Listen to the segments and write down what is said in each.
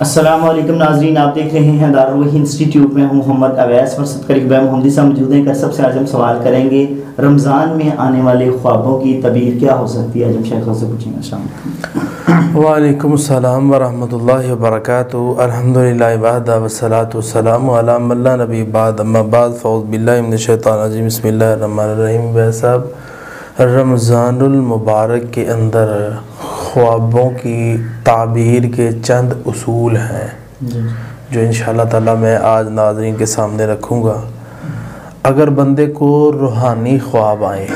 السلام علیکم ناظرین، آپ دیکھ رہے ہیں دارالوحی انسٹیٹیوٹ میں ہوں محمد اویس فرصت قریب محمدی صاحب موجود ہیں۔ سب سے آج ہم سوال کریں گے رمضان میں آنے والے خوابوں کی تعبیر کیا ہو سکتی ہے؟ آج ہم شیخ سے پوچھیں گے۔ السلام علیکم۔ وعلیکم السلام ورحمۃ اللہ وبرکاتہ۔ الحمدللہ وحدہ والصلاۃ والسلام علی من لا نبی بعد، اما بعد، فاعوذ باللہ من الشیطان الرجیم، بسم اللہ الرحمن الرحیم۔ صاحب، رمضان المبارک کے اندر خوابوں کی تعبیر کے چند اصول ہیں جو انشاءاللہ تعالی میں آج ناظرین کے سامنے رکھوں گا۔ اگر بندے کو روحانی خواب آئیں،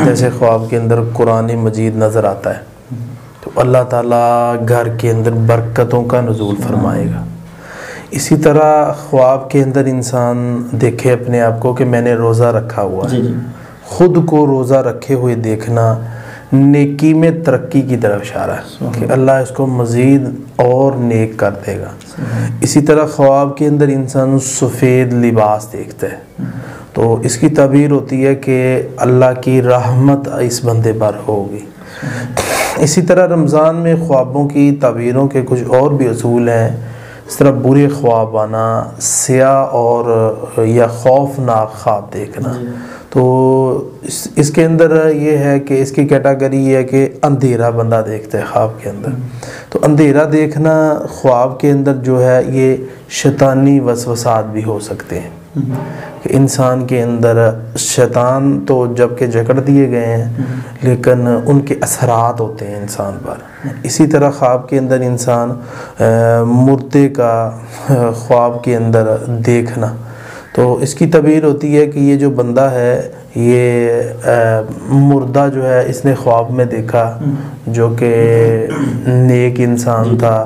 جیسے خواب کے اندر قرآن مجید نظر آتا ہے تو اللہ تعالیٰ گھر کے اندر برکتوں کا نزول فرمائے گا۔ اسی طرح خواب کے اندر انسان دیکھے اپنے آپ کو کہ میں نے روزہ رکھا ہوا ہے، خود کو روزہ رکھے ہوئے دیکھنا نیکی میں ترقی کی طرف اشارہ ہے کہ اللہ اس کو مزید اور نیک کر دے گا۔ اسی طرح خواب کے اندر انسان سفید لباس دیکھتا ہے تو اس کی تعبیر ہوتی ہے کہ اللہ کی رحمت اس بندے پر ہوگی۔ اسی طرح رمضان میں خوابوں کی تعبیروں کے کچھ اور بھی اصول ہیں۔ اس طرح برے خواب آنا، سیاہ اور یا خوفناک خواب دیکھنا، تو اس کے اندر یہ ہے کہ اس کی کیٹاگری یہ ہے کہ اندھیرا بندہ دیکھتا ہے خواب کے اندر۔ تو اندھیرا دیکھنا خواب کے اندر جو ہے یہ شیطانی وسوسات بھی ہو سکتے ہیں کہ انسان کے اندر شیطان تو جب کہ جکڑ دیے گئے ہیں لیکن ان کے اثرات ہوتے ہیں انسان پر۔ اسی طرح خواب کے اندر انسان مردے کا خواب کے اندر دیکھنا، تو اس کی تعبیر ہوتی ہے کہ یہ جو بندہ ہے یہ مردہ جو ہے اس نے خواب میں دیکھا جو کہ نیک انسان تھا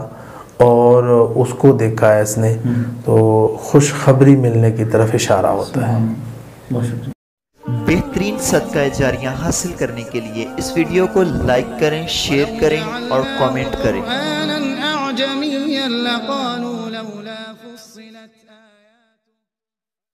اور اس کو دیکھا ہے اس نے، تو خوشخبری ملنے کی طرف اشارہ ہوتا ہے۔ بہترین صدقہ جاریہ حاصل کرنے کے لیے اس ویڈیو کو لائک کریں، شیئر کریں اور کامنٹ کریں۔